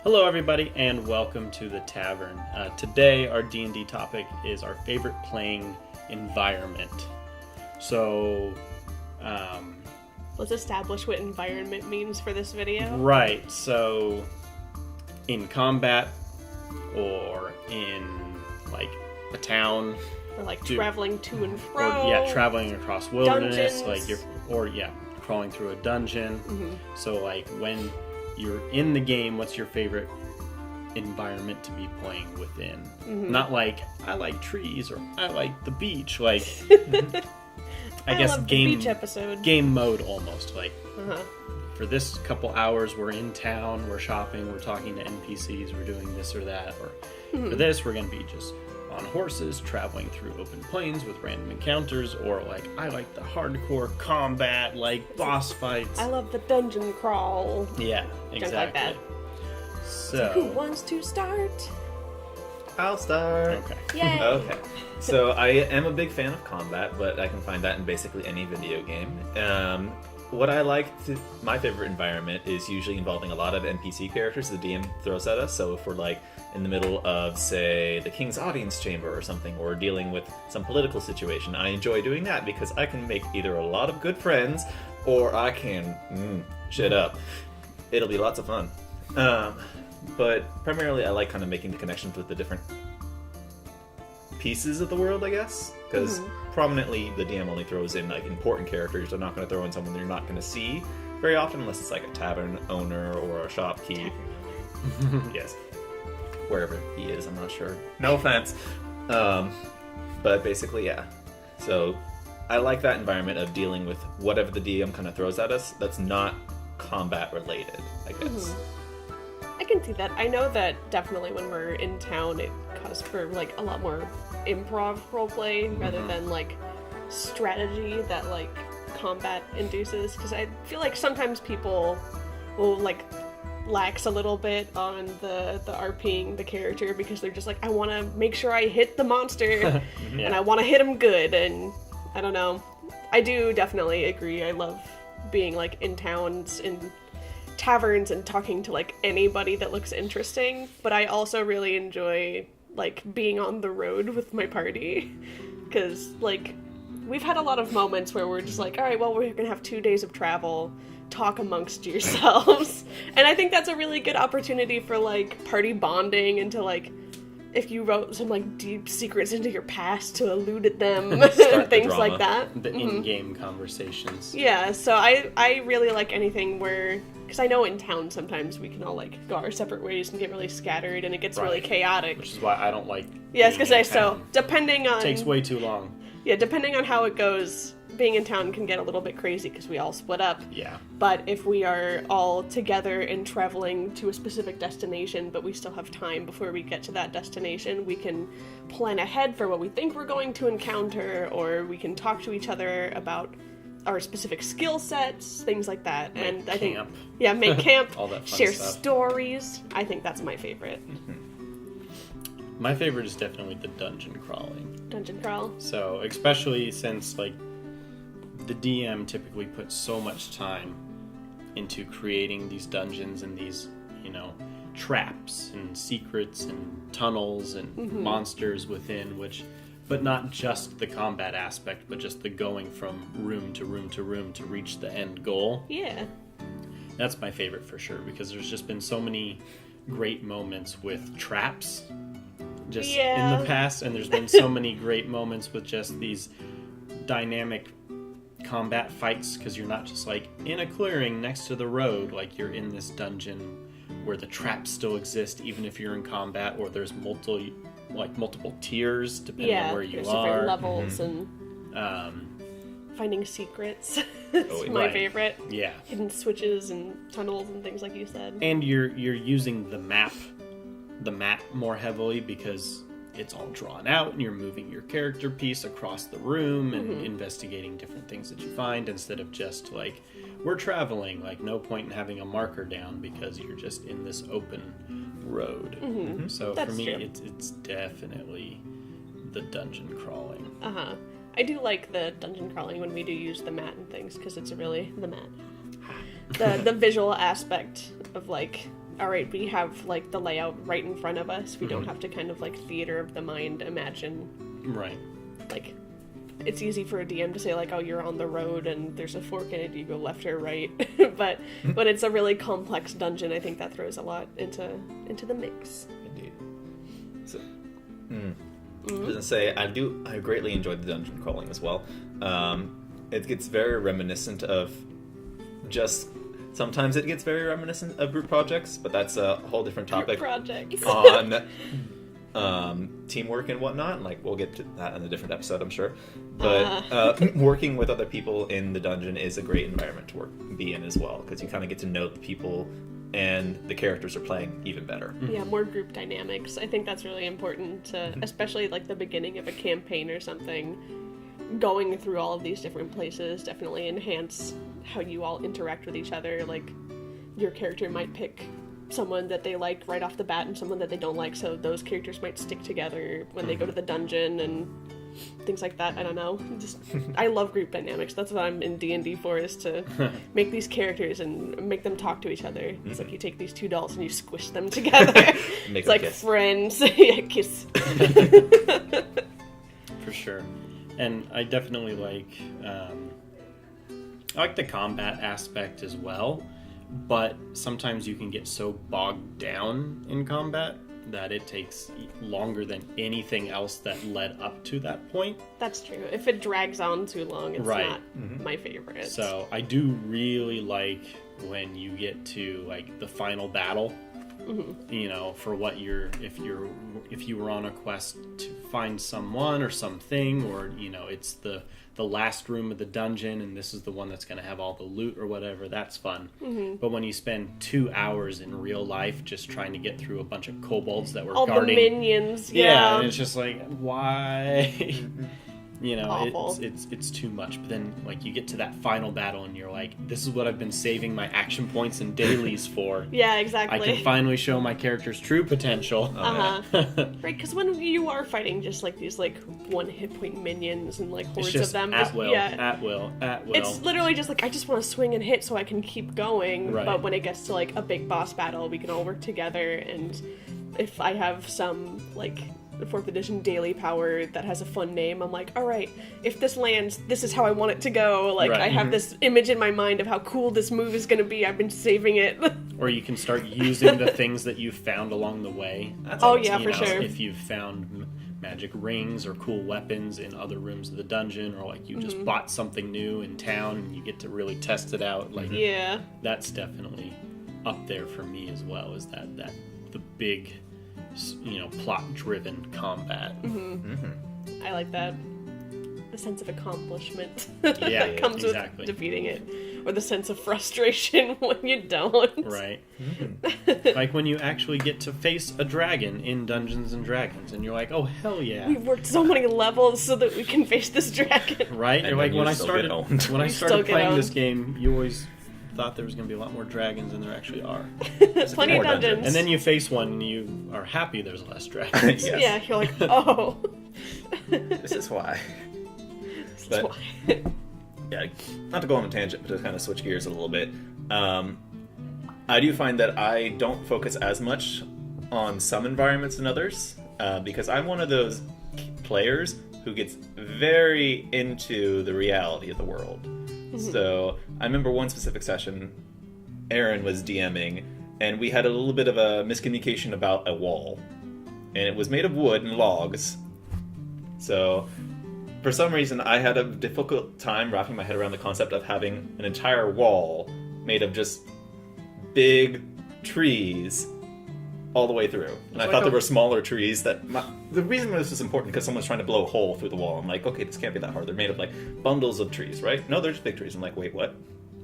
Hello everybody and welcome to the Tavern. Today our D&D topic is our favorite playing environment. So, let's establish what environment means for this video. Right, so in combat or in like a town. Or like traveling to and fro. Or, traveling across wilderness. Dungeons. Crawling through a dungeon. Mm-hmm. So like when you're in the game, what's your favorite environment to be playing within? Mm-hmm. Not like I like trees or I like the beach. Like I guess love the beach episode. Game mode almost. Like Uh-huh. for this couple hours, we're in town, we're shopping, we're talking to NPCs, we're doing this or that. Or for this, we're gonna be just on horses, traveling through open plains with random encounters, or like I like the hardcore combat, like boss fights. I love the dungeon crawl. Yeah, exactly. Like that. So who wants to start? I'll start. Okay. Yay! Okay. So I am a big fan of combat, but I can find that in basically any video game. What I my favorite environment is usually involving a lot of NPC characters the DM throws at us. So if we're like in the middle of, say, the King's Audience Chamber or something, or dealing with some political situation, I enjoy doing that because I can make either a lot of good friends or I can shit up. It'll be lots of fun. But primarily I like kind of making the connections with the different pieces of the world, I guess, because prominently the DM only throws in like important characters. They're not going to throw in someone that you're not going to see very often unless it's like a tavern owner or a shopkeep. Yes, wherever he is, I'm not sure. No offense. But basically, yeah. So I like that environment of dealing with whatever the DM kind of throws at us that's not combat related, I guess. I can see that. I know that definitely when we're in town, it calls for like a lot more improv roleplay rather than like strategy that like combat induces. Because I feel like sometimes people will like lax a little bit on the RPing the character because they're just like, I want to make sure I hit the monster and I want to hit him good. And I don't know. I do definitely agree. I love being like in towns, in taverns, and talking to like anybody that looks interesting, but I also really enjoy like being on the road with my party because like we've had a lot of moments where we're just like, all right, well, we're gonna have 2 days of travel, talk amongst yourselves. And I think that's a really good opportunity for like party bonding and to like, if you wrote some like deep secrets into your past to allude at them and things like that. The in-game conversations. Yeah, so I really like anything where, because I know in town sometimes we can all like go our separate ways and get really scattered and it gets really chaotic. Which is why I don't like Yeah, I was gonna say, town. so depending on... It takes way too long. Yeah, depending on how it goes, being in town can get a little bit crazy because we all split up. Yeah. But if we are all together and traveling to a specific destination, but we still have time before we get to that destination, we can plan ahead for what we think we're going to encounter, or we can talk to each other about our specific skill sets, things like that. Make I think, camp. yeah, make camp, All that fun share stuff. stories. I think that's my favorite. My favorite is definitely the dungeon crawling. Dungeon crawl. So, especially since, like, the DM typically puts so much time into creating these dungeons and these, traps and secrets and tunnels and monsters within, but not just the combat aspect, but just the going from room to room to room to reach the end goal. Yeah. That's my favorite for sure, because there's just been so many great moments with traps just in the past, and there's been so many great moments with just these dynamic combat fights, because you're not just like in a clearing next to the road, like you're in this dungeon where the traps still exist even if you're in combat, or there's multiple tiers depending on where you there's are. different levels and finding secrets. It's my favorite. Yeah. Hidden switches and tunnels and things like you said. And you're using the map more heavily because it's all drawn out and you're moving your character piece across the room and investigating different things that you find, instead of just like, we're traveling, like no point in having a marker down because you're just in this open road. So That's for me, true. it's definitely the dungeon crawling. I do like the dungeon crawling when we do use the mat and things, because it's really the mat. The visual aspect of like all right, we have like the layout right in front of us. We don't have to kind of like theater of the mind imagine. Right. Like, it's easy for a DM to say like, oh, you're on the road and there's a fork in it, you go left or right. but when it's a really complex dungeon, I think that throws a lot into the mix. Indeed. So, I was gonna say I greatly enjoyed the dungeon crawling as well. It gets very reminiscent of sometimes it gets very reminiscent of group projects, but that's a whole different topic. Group projects. On teamwork and whatnot. Like, we'll get to that in a different episode, I'm sure. But working with other people in the dungeon is a great environment to be in as well, because you kind of get to know the people and the characters are playing even better. Yeah, more group dynamics. I think that's really important, especially like the beginning of a campaign or something. Going through all of these different places definitely enhance how you all interact with each other. Like, your character might pick someone that they like right off the bat and someone that they don't like, so those characters might stick together when they go to the dungeon and things like that. I don't know. I love group dynamics. That's what I'm in D&D for, is to make these characters and make them talk to each other. It's like you take these two dolls and you squish them together. It's like kiss. Friends. Yeah, kiss. For sure. And I definitely I like the combat aspect as well, but sometimes you can get so bogged down in combat that it takes longer than anything else that led up to that point. That's true. If it drags on too long, it's right. not my favorite. So I do really like when you get to like the final battle. You know, for what if you were on a quest to find someone or something, or you know, it's the last room of the dungeon and this is the one that's going to have all the loot or whatever, that's fun. But when you spend 2 hours in real life just trying to get through a bunch of kobolds that were all guarding the minions, yeah, and it's just like, why? You know, it's too much. But then, like, you get to that final battle and you're like, this is what I've been saving my action points and dailies for. Yeah, exactly. I can finally show my character's true potential. Right, because when you are fighting just, like, these, like, one hit point minions and, like, hordes of them. At will. It's literally just, like, I just want to swing and hit so I can keep going. Right. But when it gets to, like, a big boss battle, we can all work together. And if I have some, like, the 4th edition daily power that has a fun name, I'm like, alright, if this lands, this is how I want it to go. Like, right. I have this image in my mind of how cool this move is going to be. I've been saving it. Or you can start using the things that you've found along the way. That's awesome. For sure. If you've found magic rings or cool weapons in other rooms of the dungeon, or like you just bought something new in town and you get to really test it out. Like, yeah, that's definitely up there for me as well, is that the big, you know, plot-driven combat. I like that. The sense of accomplishment that comes with defeating it, or the sense of frustration when you don't. Right. Like when you actually get to face a dragon in Dungeons and Dragons, and you're like, oh hell yeah! We've worked so many levels so that we can face this dragon. Right. You're like, when I started playing this game, you always thought there was going to be a lot more dragons than there actually are. Plenty of dungeons. And then you face one and you are happy there's less dragons. Yes. Yeah, you're like, oh. This is why. Yeah, not to go on a tangent, but to kind of switch gears a little bit. I do find that I don't focus as much on some environments than others, because I'm one of those players who gets very into the reality of the world. So I remember one specific session, Aaron was DMing, and we had a little bit of a miscommunication about a wall. And it was made of wood and logs. So for some reason, I had a difficult time wrapping my head around the concept of having an entire wall made of just big trees all the way through. And I thought there were smaller trees that... The reason this is important because someone's trying to blow a hole through the wall. I'm like, okay, this can't be that hard. They're made of, like, bundles of trees, right? No, they're just big trees. I'm like, wait, what?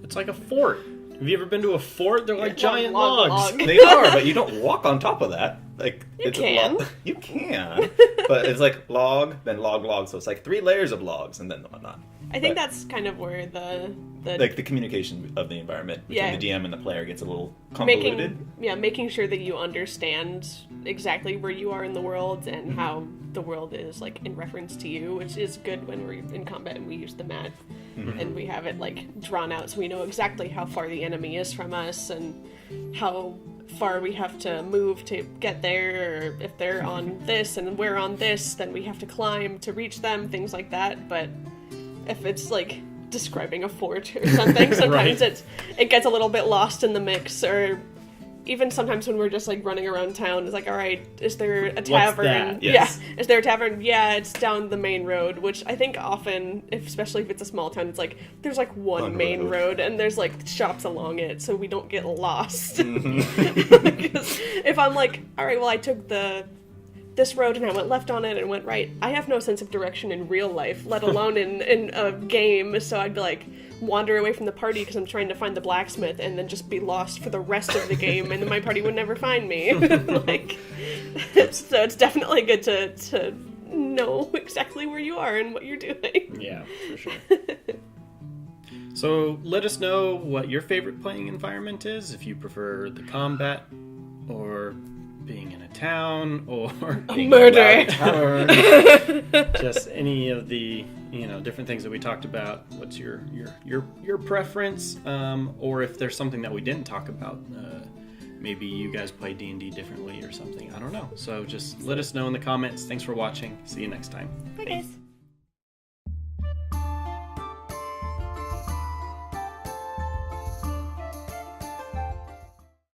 It's like a fort. Have you ever been to a fort? They're like giant logs. They are, but you don't walk on top of that. Like, you can. You can. But it's like log, then log, log. So it's like 3 layers of logs and then whatnot. I think that's kind of where the like the communication of the environment between the DM and the player gets a little convoluted. Making sure that you understand exactly where you are in the world and how the world is like in reference to you, which is good when we're in combat and we use the map and we have it like drawn out so we know exactly how far the enemy is from us and how far we have to move to get there, or if they're on this and we're on this, then we have to climb to reach them, things like that. But if it's like describing a fort or something, sometimes Right. it gets a little bit lost in the mix, or even sometimes when we're just like running around town, it's like, all right, is there a tavern? that? Yes. Yeah, is there a tavern? Yeah, it's down the main road, which I think often, especially if it's a small town, it's like there's like one main road and there's like shops along it, so we don't get lost. Because if I'm like, all right, well, I took this road and I went left on it and went right, I have no sense of direction in real life, let alone in a game, so I'd be like wander away from the party because I'm trying to find the blacksmith and then just be lost for the rest of the game, and then my party would never find me. Like, so it's definitely good to know exactly where you are and what you're doing. Yeah, for sure. So let us know what your favorite playing environment is, if you prefer the combat, or being in a town, or being murder. in a tavern. Just any of the different things that we talked about. What's your preference, or if there's something that we didn't talk about, maybe you guys play D&D differently or something. I don't know. So just let us know in the comments. Thanks for watching. See you next time. Bye, guys.